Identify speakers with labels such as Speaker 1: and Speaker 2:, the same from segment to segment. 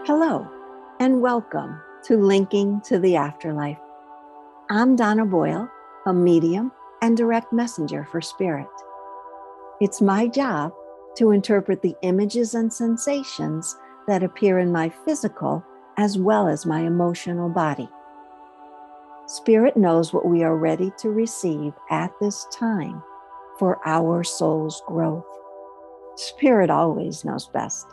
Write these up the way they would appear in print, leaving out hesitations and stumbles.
Speaker 1: Hello, and welcome to Linking to the Afterlife. I'm Donna Boyle, a medium and direct messenger for spirit. It's my job to interpret the images and sensations that appear in my physical as well as my emotional body. Spirit knows what we are ready to receive at this time for our soul's growth. Spirit always knows best.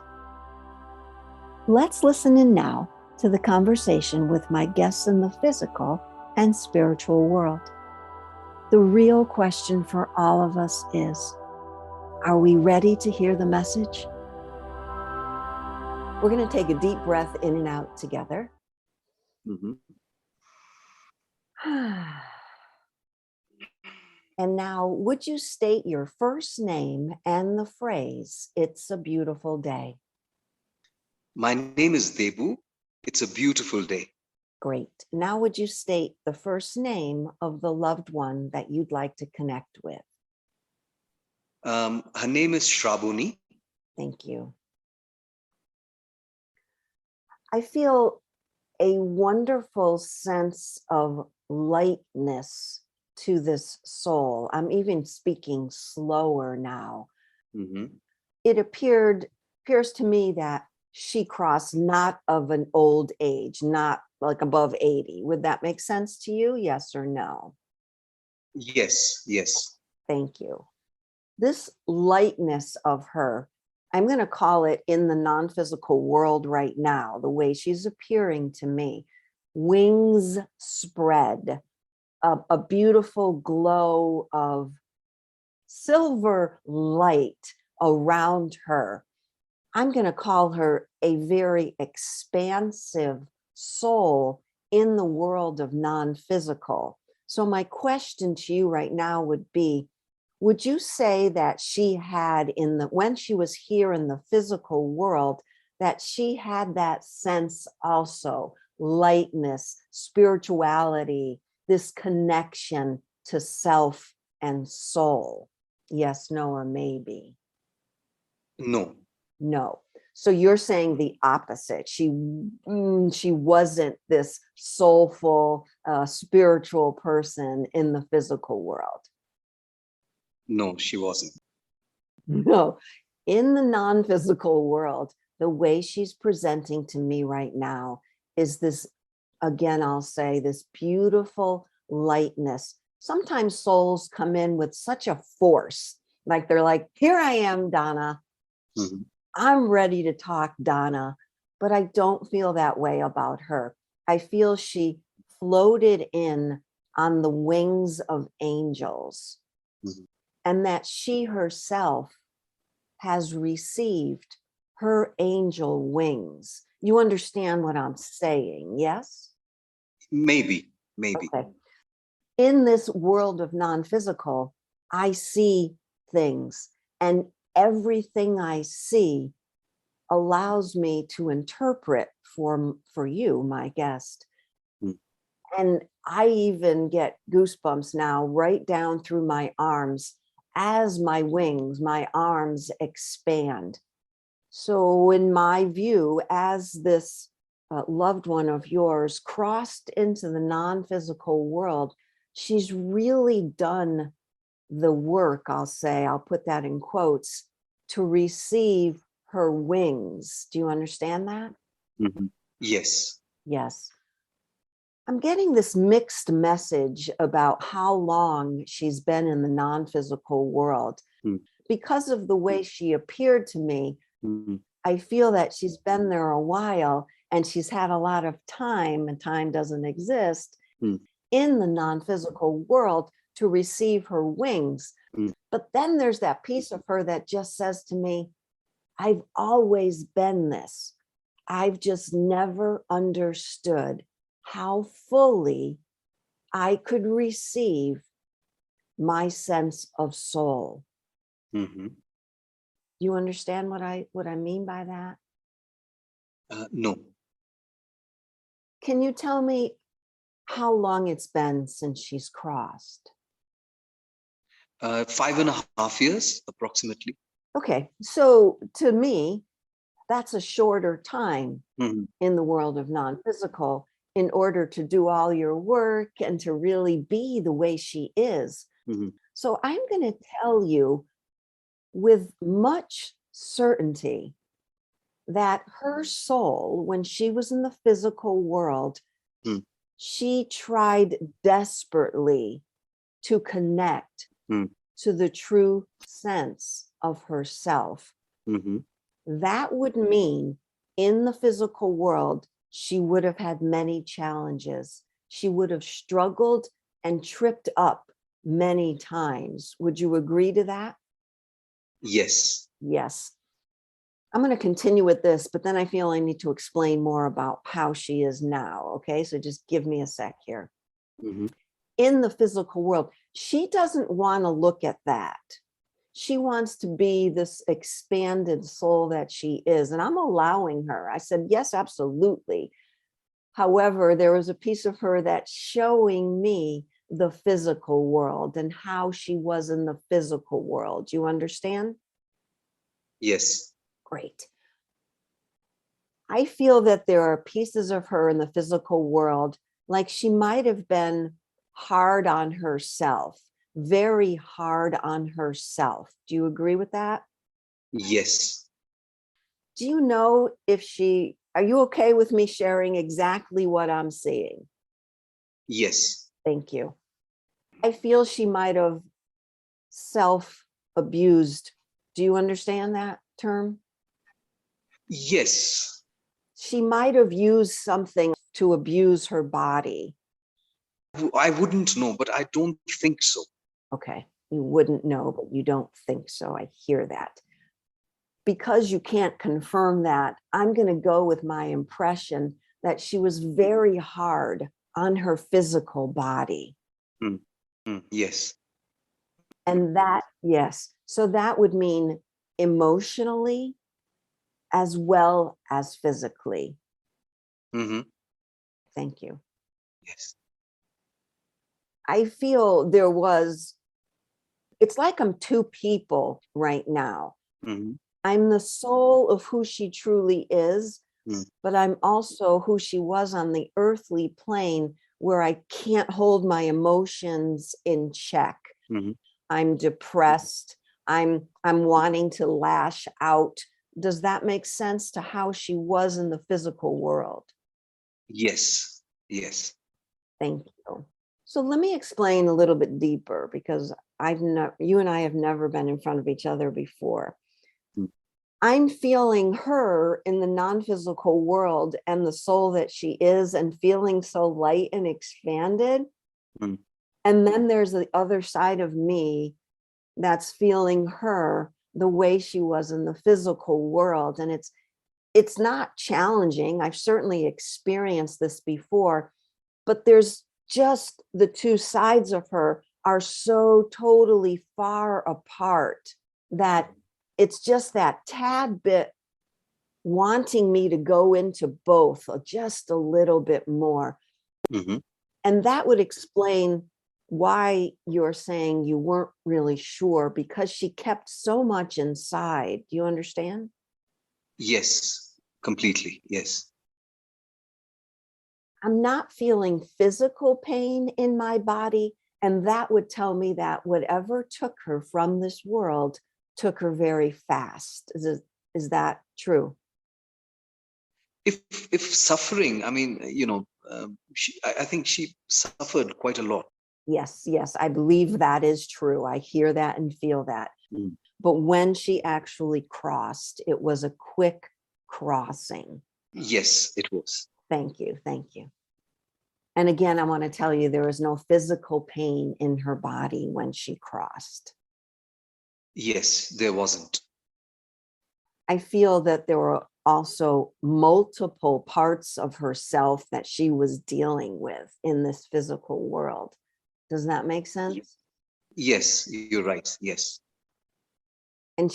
Speaker 1: Let's listen in now to the conversation with my guests in the physical and spiritual world. The real question for all of us is, are we ready to hear the message? We're going to take a deep breath in and out together.
Speaker 2: Mm-hmm.
Speaker 1: And now, would you state your first name and the phrase, "It's a beautiful day"?
Speaker 2: My name is Debu. It's a beautiful day.
Speaker 1: Great. Now, would you state the first name of the loved one that you'd like to connect with?
Speaker 2: Her name is Shrabuni.
Speaker 1: Thank you. I feel a wonderful sense of lightness to this soul. I'm even speaking slower now.
Speaker 2: Mm-hmm.
Speaker 1: It appears to me that she crossed not of an old age, not like above 80. Would that make sense to you? Yes or no?
Speaker 2: Yes.
Speaker 1: Thank you. This lightness of her, I'm going to call it in the non-physical world right now, the way she's appearing to me, wings spread, a beautiful glow of silver light around her. I'm going to call her a very expansive soul in the world of non-physical. So my question to you right now would be, would you say that she had when she was here in the physical world, that she had that sense also, lightness, spirituality, this connection to self and soul? Yes, no, or maybe?
Speaker 2: No.
Speaker 1: No. So you're saying the opposite. She wasn't this soulful, spiritual person in the physical world.
Speaker 2: No, she wasn't.
Speaker 1: No. In the non-physical world, the way she's presenting to me right now is this, again, I'll say, this beautiful lightness. Sometimes souls come in with such a force, like they're like, here I am, Donna.
Speaker 2: Mm-hmm.
Speaker 1: I'm ready to talk, Donna, but I don't feel that way about her. I feel she floated in on the wings of angels,
Speaker 2: Mm-hmm.
Speaker 1: and that she herself has received her angel wings. You understand what I'm saying, yes?
Speaker 2: Maybe.
Speaker 1: Okay. In this world of non-physical, I see things, and everything I see allows me to interpret for you, my guest.
Speaker 2: Mm.
Speaker 1: And I even get goosebumps now right down through my arms as my wings, my arms expand. So in my view, as this loved one of yours crossed into the non-physical world, she's really done the work, I'll say, I'll put that in quotes, to receive her wings. Do you understand that?
Speaker 2: Mm-hmm. Yes.
Speaker 1: Yes. I'm getting this mixed message about how long she's been in the non-physical world.
Speaker 2: Mm.
Speaker 1: Because of the way she appeared to me,
Speaker 2: Mm-hmm.
Speaker 1: I feel that she's been there a while and she's had a lot of time, and time doesn't exist, in the non-physical world to receive her wings. But then there's that piece of her that just says to me, I've always been this. I've just never understood how fully I could receive my sense of soul.
Speaker 2: Mm-hmm.
Speaker 1: You understand what I mean by that?
Speaker 2: No.
Speaker 1: Can you tell me how long it's been since she's crossed?
Speaker 2: 5.5 years, approximately.
Speaker 1: Okay, so to me, that's a shorter time
Speaker 2: Mhm.
Speaker 1: in the world of non-physical in order to do all your work and to really be the way she is.
Speaker 2: Mhm.
Speaker 1: So I'm going to tell you with much certainty that her soul, when she was in the physical world,
Speaker 2: Mm.
Speaker 1: she tried desperately to connect
Speaker 2: Mm.
Speaker 1: to the true sense of herself.
Speaker 2: Mhm.
Speaker 1: That would mean in the physical world, she would have had many challenges. She would have struggled and tripped up many times. Would you agree to that?
Speaker 2: Yes.
Speaker 1: Yes. I'm going to continue with this, but then I feel I need to explain more about how she is now. Okay. So just give me a sec here.
Speaker 2: Mhm.
Speaker 1: In the physical world, she doesn't want to look at that. She wants to be this expanded soul that she is. And I'm allowing her. I said, yes, absolutely. However, there was a piece of her that's showing me the physical world and how she was in the physical world. You understand?
Speaker 2: Yes.
Speaker 1: Great. I feel that there are pieces of her in the physical world, like she might have been hard on herself, very hard on herself. Do you agree with that?
Speaker 2: Yes.
Speaker 1: Do you know if are you okay with me sharing exactly what I'm seeing?
Speaker 2: Yes.
Speaker 1: Thank you. I feel she might have self abused. Do you understand that term?
Speaker 2: Yes.
Speaker 1: She might have used something to abuse her body.
Speaker 2: I wouldn't know, but I don't think so.
Speaker 1: Okay. You wouldn't know, but you don't think so. I hear that. Because you can't confirm that, I'm going to go with my impression that she was very hard on her physical body.
Speaker 2: Mm. Mm. Yes.
Speaker 1: And that, yes. So that would mean emotionally as well as physically.
Speaker 2: Mm-hmm.
Speaker 1: Thank you.
Speaker 2: Yes.
Speaker 1: I feel it's like I'm two people right now.
Speaker 2: Mm-hmm.
Speaker 1: I'm the soul of who she truly is,
Speaker 2: Mm.
Speaker 1: but I'm also who she was on the earthly plane where I can't hold my emotions in check.
Speaker 2: Mm-hmm.
Speaker 1: I'm depressed. I'm wanting to lash out. Does that make sense to how she was in the physical world?
Speaker 2: Yes. Yes.
Speaker 1: Thank you. So let me explain a little bit deeper because you and I have never been in front of each other before.
Speaker 2: Mm.
Speaker 1: I'm feeling her in the non-physical world and the soul that she is and feeling so light and expanded.
Speaker 2: Mm.
Speaker 1: And then there's the other side of me that's feeling her the way she was in the physical world. And it's not challenging. I've certainly experienced this before, but there's just the two sides of her are so totally far apart that it's just that tad bit wanting me to go into both just a little bit more.
Speaker 2: Mm-hmm.
Speaker 1: And that would explain why you're saying you weren't really sure because she kept so much inside. Do you understand?
Speaker 2: Yes. Completely. Yes.
Speaker 1: I'm not feeling physical pain in my body. And that would tell me that whatever took her from this world took her very fast. Is that true?
Speaker 2: If suffering, I mean, I think she suffered quite a lot.
Speaker 1: Yes, yes, I believe that is true. I hear that and feel that.
Speaker 2: Mm.
Speaker 1: But when she actually crossed, it was a quick crossing.
Speaker 2: Yes, it was.
Speaker 1: Thank you. Thank you. And again, I want to tell you there was no physical pain in her body when she crossed.
Speaker 2: Yes, there wasn't.
Speaker 1: I feel that there were also multiple parts of herself that she was dealing with in this physical world. Does that make sense?
Speaker 2: Yes, you're right. Yes.
Speaker 1: And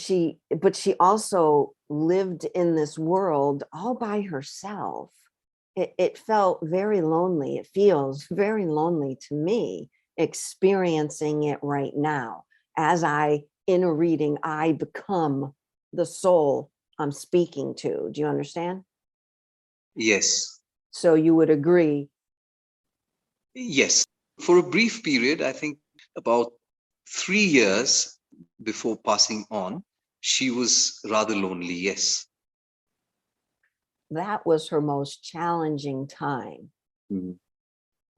Speaker 1: but she also lived in this world all by herself. It felt very lonely. It feels very lonely to me experiencing it right now. As in a reading, I become the soul I'm speaking to. Do you understand?
Speaker 2: Yes.
Speaker 1: So you would agree.
Speaker 2: Yes. For a brief period, I think about 3 years before passing on, she was rather lonely. Yes.
Speaker 1: That was her most challenging time.
Speaker 2: Mhm.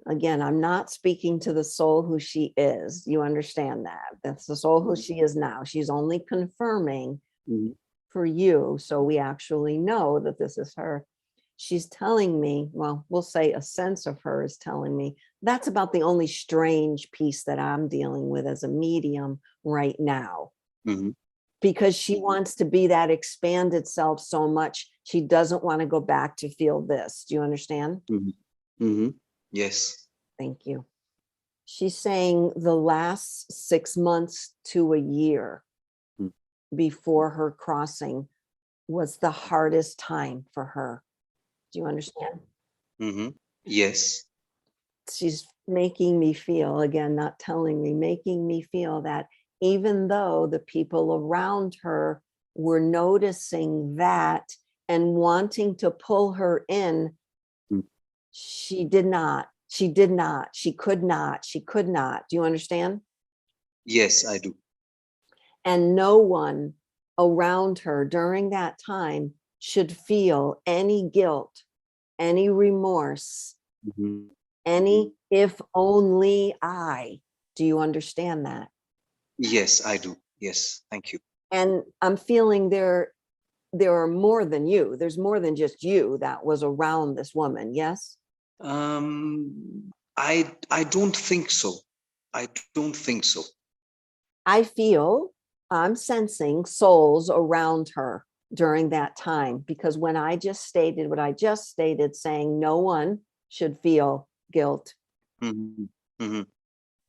Speaker 1: Again, I'm not speaking to the soul who she is. You understand that? That's the soul who she is now. She's only confirming
Speaker 2: Mhm.
Speaker 1: for you. So we actually know that this is her. She's telling me, well, we'll say a sense of her is telling me that's about the only strange piece that I'm dealing with as a medium right now.
Speaker 2: Mhm.
Speaker 1: Because she wants to be that expanded self so much, she doesn't want to go back to feel this. Do you understand?
Speaker 2: Mhm. Mhm. Yes.
Speaker 1: Thank you. She's saying the last 6 months to a year
Speaker 2: Mm.
Speaker 1: before her crossing was the hardest time for her. Do you understand?
Speaker 2: Mhm. Yes.
Speaker 1: She's making me feel, again, not telling me, making me feel that even though the people around her were noticing that and wanting to pull her in,
Speaker 2: Mm.
Speaker 1: she did not. She did not. She could not. She could not. Do you understand?
Speaker 2: Yes, I do.
Speaker 1: And no one around her during that time should feel any guilt, any remorse,
Speaker 2: Mhm.
Speaker 1: any if only I. Do you understand that?
Speaker 2: Yes, I do. Yes. Thank you.
Speaker 1: And I'm feeling there are more than you. There's more than just you that was around this woman. Yes.
Speaker 2: I don't think so. I don't think so.
Speaker 1: I feel I'm sensing souls around her during that time, because when I just stated what I just stated, saying no one should feel guilt,
Speaker 2: Mhm. Mhm.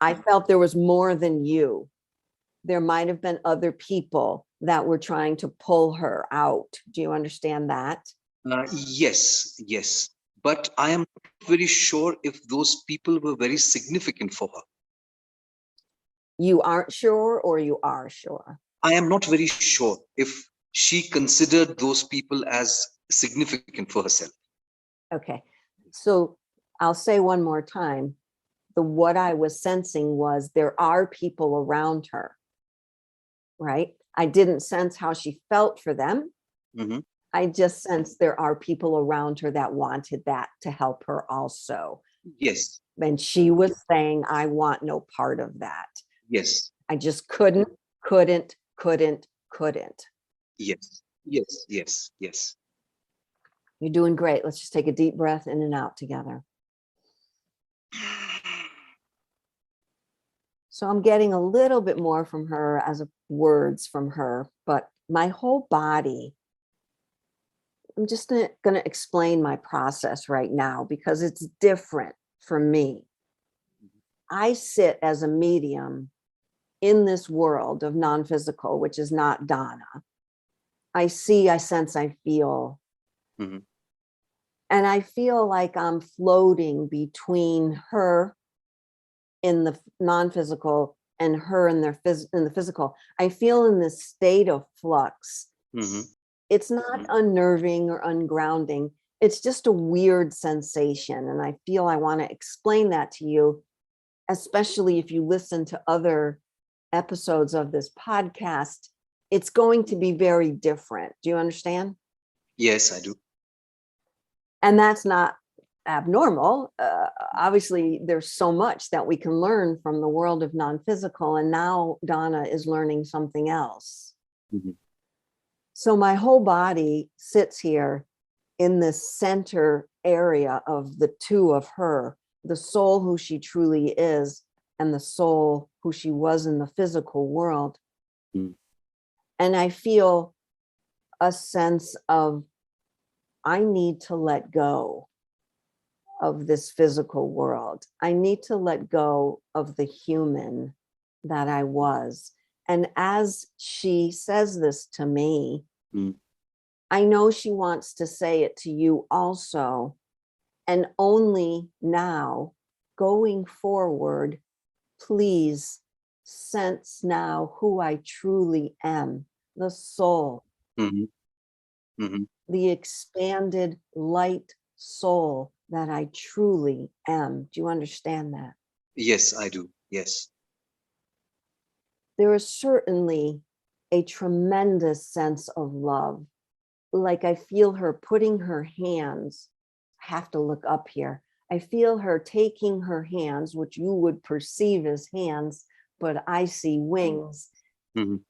Speaker 1: I felt there was more than you. There might have been other people that were trying to pull her out. Do you understand that?
Speaker 2: Yes, yes. But I am not very sure if those people were very significant for her.
Speaker 1: You aren't sure, or you are sure?
Speaker 2: I am not very sure if she considered those people as significant for herself.
Speaker 1: Okay. So I'll say one more time. What I was sensing was there are people around her, right? I didn't sense how she felt for them.
Speaker 2: Mhm.
Speaker 1: I just sensed there are people around her that wanted that to help her also.
Speaker 2: Yes,
Speaker 1: And she was saying, I want no part of that.
Speaker 2: yes,
Speaker 1: I just couldn't.
Speaker 2: yes, yes, yes, yes.
Speaker 1: You're doing great. Let's just take a deep breath in and out together. So I'm getting a little bit more from her as words from her, but my whole body, I'm just going to explain my process right now because it's different for me. I sit as a medium in this world of non-physical, which is not Donna. I see, I sense, I feel.
Speaker 2: Mhm.
Speaker 1: And I feel like I'm floating between her in the non-physical and her in the physical. I feel in this state of flux.
Speaker 2: Mhm.
Speaker 1: It's not unnerving or ungrounding. It's just a weird sensation. And I feel I want to explain that to you, especially if you listen to other episodes of this podcast. It's going to be very different. Do you understand?
Speaker 2: Yes, I do.
Speaker 1: And that's not abnormal. Obviously, there's so much that we can learn from the world of non-physical. And now Donna is learning something else.
Speaker 2: Mhm.
Speaker 1: So my whole body sits here in this center area of the two of her, the soul who she truly is, and the soul who she was in the physical world.
Speaker 2: Mhm.
Speaker 1: And I feel a sense of, I need to let go of this physical world. I need to let go of the human that I was. And as she says this to me,
Speaker 2: Mhm.
Speaker 1: I know she wants to say it to you also. And only now, going forward, please sense now who I truly am, the soul.
Speaker 2: Mhm.
Speaker 1: the expanded light soul that I truly am. Do you understand that?
Speaker 2: Yes, I do. Yes.
Speaker 1: There is certainly a tremendous sense of love. Like I feel her putting her hands, I have to look up here. I feel her taking her hands, which you would perceive as hands, but I see wings.
Speaker 2: Mhm.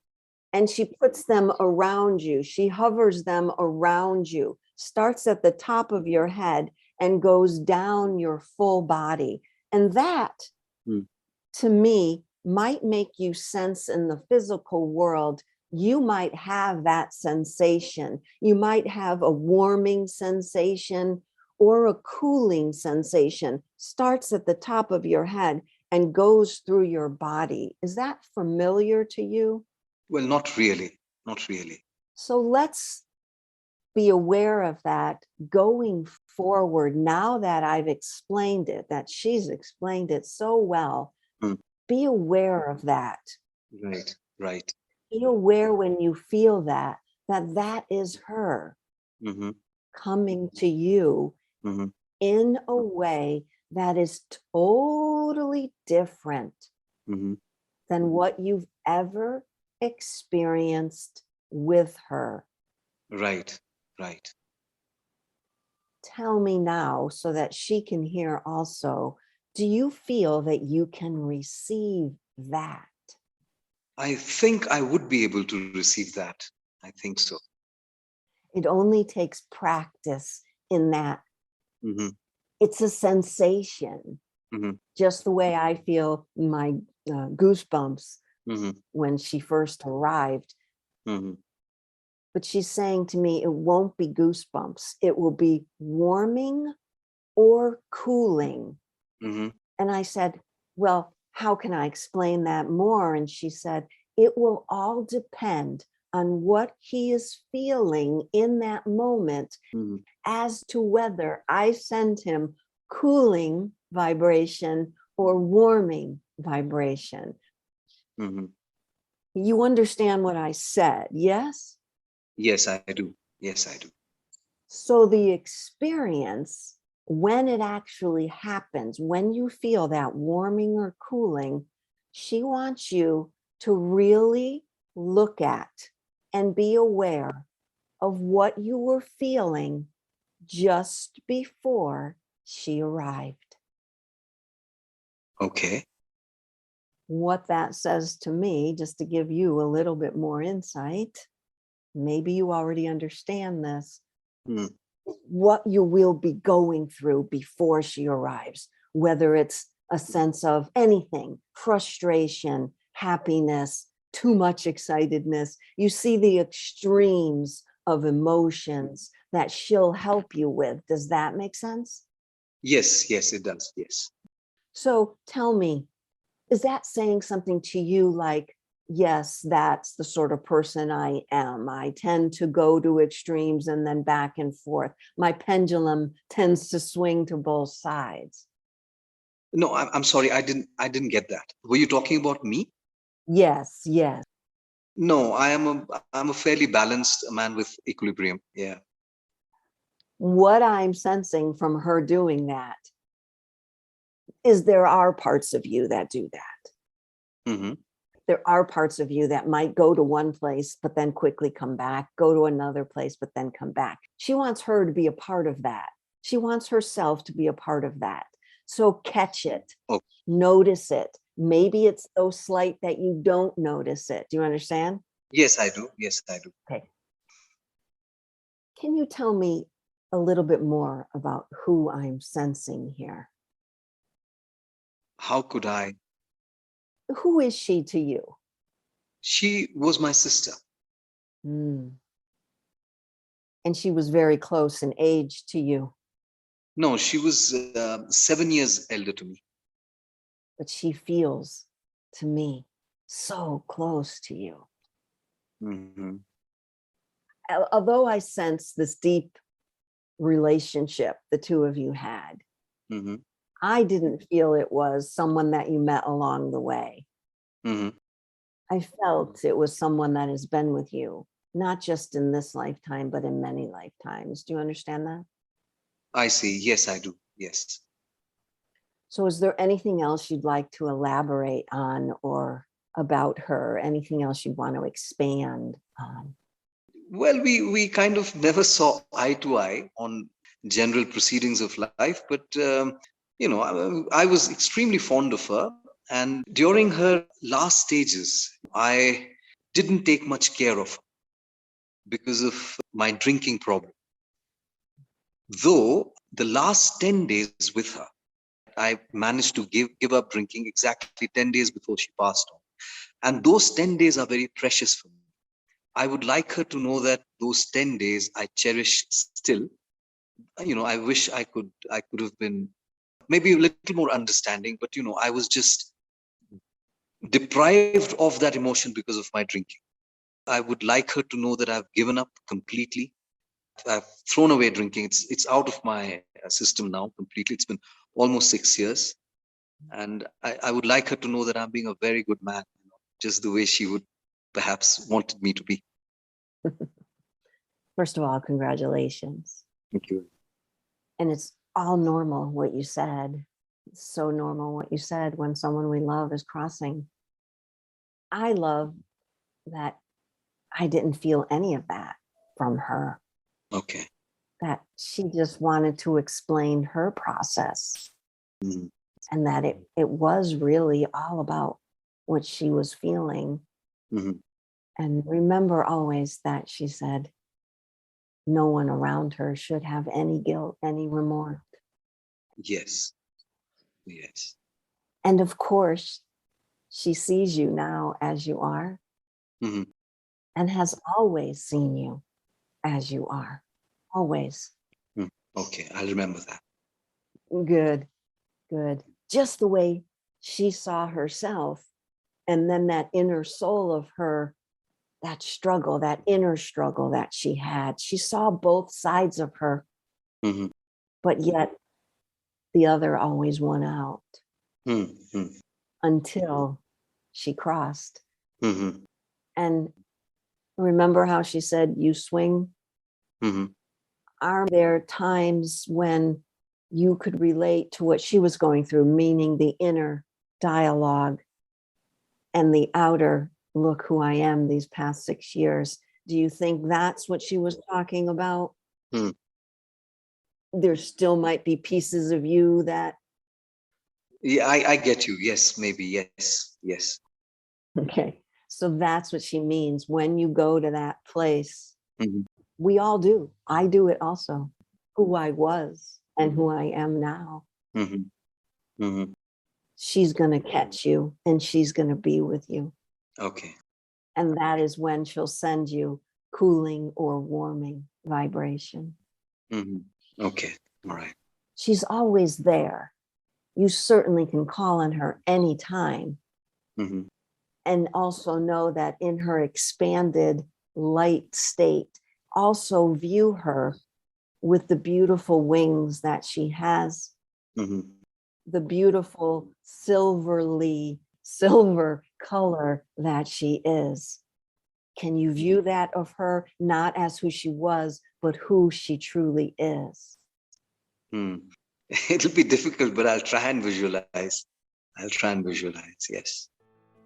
Speaker 1: And she puts them around you. She hovers them around you, starts at the top of your head and goes down your full body. And that,
Speaker 2: Mm.
Speaker 1: to me, might make you sense in the physical world. You might have that sensation. You might have a warming sensation or a cooling sensation, starts at the top of your head and goes through your body. Is that familiar to you?
Speaker 2: Well, not really. Not really.
Speaker 1: So let's be aware of that going forward. Now that I've explained it, that she's explained it so well,
Speaker 2: Mm.
Speaker 1: be aware of that.
Speaker 2: Right. Right.
Speaker 1: Be aware when you feel that, that is her
Speaker 2: Mm-hmm.
Speaker 1: coming to you
Speaker 2: Mm-hmm.
Speaker 1: in a way that is totally different
Speaker 2: Mm-hmm.
Speaker 1: than what you've ever experienced with her.
Speaker 2: Right. Right.
Speaker 1: Tell me now so that she can hear also. Do you feel that you can receive that?
Speaker 2: I think I would be able to receive that. I think so.
Speaker 1: It only takes practice in that.
Speaker 2: Mm-hmm.
Speaker 1: It's a sensation,
Speaker 2: Mm-hmm.
Speaker 1: just the way I feel my goosebumps
Speaker 2: Mm-hmm.
Speaker 1: when she first arrived.
Speaker 2: Mm-hmm.
Speaker 1: But she's saying to me, it won't be goosebumps. It will be warming or cooling.
Speaker 2: Mm-hmm.
Speaker 1: And I said, well, how can I explain that more? And she said, it will all depend on what he is feeling in that moment
Speaker 2: Mm-hmm.
Speaker 1: as to whether I send him cooling vibration or warming vibration.
Speaker 2: Mm-hmm.
Speaker 1: You understand what I said, yes?
Speaker 2: Yes, I do. Yes, I do.
Speaker 1: So the experience, when it actually happens, when you feel that warming or cooling, she wants you to really look at and be aware of what you were feeling just before she arrived.
Speaker 2: Okay.
Speaker 1: What that says to me, just to give you a little bit more insight, maybe you already understand this,
Speaker 2: Mm.
Speaker 1: what you will be going through before she arrives, whether it's a sense of anything, frustration, happiness, too much excitedness. You see the extremes of emotions that she'll help you with. Does that make sense?
Speaker 2: Yes, yes, it does. Yes.
Speaker 1: So tell me, is that saying something to you like, yes, that's the sort of person I am. I tend to go to extremes and then back and forth. My pendulum tends to swing to both sides.
Speaker 2: No, I'm sorry. I didn't get that. Were you talking about me?
Speaker 1: Yes, yes.
Speaker 2: No, I'm a fairly balanced man with equilibrium. Yeah.
Speaker 1: What I'm sensing from her doing that is there are parts of you that do that.
Speaker 2: Mm-hmm.
Speaker 1: There are parts of you that might go to one place, but then quickly come back, go to another place, but then come back. She wants her to be a part of that. She wants herself to be a part of that. So catch it,
Speaker 2: Oh,
Speaker 1: notice it. Maybe it's so slight that you don't notice it. Do you understand?
Speaker 2: yes, I do. Yes, I do.
Speaker 1: Okay. Can you tell me a little bit more about who I'm sensing here?
Speaker 2: How could I?
Speaker 1: Who is she to you?
Speaker 2: She was my sister.
Speaker 1: Mm. And she was very close in age to you,
Speaker 2: No, she was 7 years elder to me.
Speaker 1: but she feels to me so close to you.
Speaker 2: Mm-hmm.
Speaker 1: Although I sense this deep relationship the two of you had,
Speaker 2: Mm-hmm.
Speaker 1: I didn't feel it was someone that you met along the way.
Speaker 2: Mm-hmm.
Speaker 1: I felt it was someone that has been with you not just in this lifetime, but in many lifetimes. Do you understand that?
Speaker 2: I see. Yes, I do. Yes.
Speaker 1: So is there anything else you'd like to elaborate on or about her? Anything else you want to expand on?
Speaker 2: Well, we kind of never saw eye to eye on general proceedings of life, but I was extremely fond of her. And during her last stages, I didn't take much care of her because of my drinking problem. Though the last 10 days with her, I managed to give up drinking exactly 10 days before she passed on. And those 10 days are very precious for me. I would like her to know that those 10 days I cherish still. I wish I could have been maybe a little more understanding, but I was just deprived of that emotion because of my drinking. I would like her to know that I've given up completely. I've thrown away drinking. It's out of my system now completely. It's been almost 6 years. And I would like her to know that I'm being a very good man, just the way she would perhaps wanted me to be.
Speaker 1: First of all, congratulations.
Speaker 2: Thank you.
Speaker 1: And it's all normal what you said. It's so normal what you said when someone we love is crossing. I love that I didn't feel any of that from her.
Speaker 2: Okay.
Speaker 1: That she just wanted to explain her process.
Speaker 2: Mm-hmm.
Speaker 1: And that it was really all about what she was feeling.
Speaker 2: Mm-hmm.
Speaker 1: And remember always that she said, no one around her should have any guilt, any remorse.
Speaker 2: Yes. Yes.
Speaker 1: And of course, she sees you now as you are,
Speaker 2: Mm-hmm.
Speaker 1: and has always seen you as you are. Always.
Speaker 2: Okay, I'll remember that.
Speaker 1: Good, good. Just the way she saw herself, and then that inner soul of her, that struggle, that inner struggle that she had. She saw both sides of her,
Speaker 2: Mm-hmm.
Speaker 1: but yet the other always won out
Speaker 2: Mm-hmm.
Speaker 1: until she crossed.
Speaker 2: Mm-hmm.
Speaker 1: And remember how she said, you swing?
Speaker 2: Mm-hmm.
Speaker 1: Are there times when you could relate to what she was going through, meaning the inner dialogue and the outer, look who I am these past 6 years? Do you think that's what she was talking about?
Speaker 2: Mm.
Speaker 1: There still might be pieces of you that...
Speaker 2: Yeah, I get you. Yes, maybe. Yes. Yes.
Speaker 1: Okay. So that's what she means when you go to that place.
Speaker 2: Mm-hmm.
Speaker 1: We all do. I do it also. Who I was and who I am now.
Speaker 2: Mm-hmm. Mm-hmm.
Speaker 1: She's going to catch you and she's going to be with you.
Speaker 2: Okay.
Speaker 1: And that is when she'll send you cooling or warming vibration.
Speaker 2: Mm-hmm. Okay. All right.
Speaker 1: She's always there. You certainly can call on her anytime.
Speaker 2: Mm-hmm.
Speaker 1: And also know that in her expanded light state, also view her with the beautiful wings that she has,
Speaker 2: Mm-hmm.
Speaker 1: the beautiful silver color that she is. Can you view that of her not as who she was, but who she truly is?
Speaker 2: It'll be difficult, but I'll try and visualize. Yes.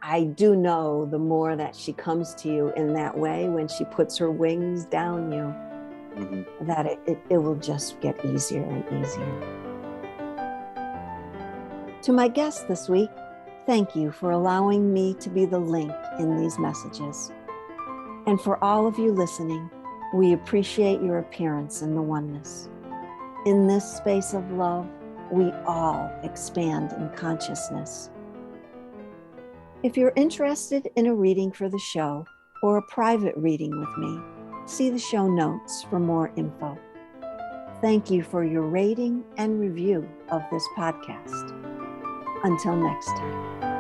Speaker 1: I do know the more that she comes to you in that way, when she puts her wings down you,
Speaker 2: Mm-hmm.
Speaker 1: that it will just get easier and easier. To my guest this week, thank you for allowing me to be the link in these messages. And for all of you listening, we appreciate your appearance in the oneness. In this space of love, we all expand in consciousness. If you're interested in a reading for the show or a private reading with me, see the show notes for more info. Thank you for your rating and review of this podcast. Until next time.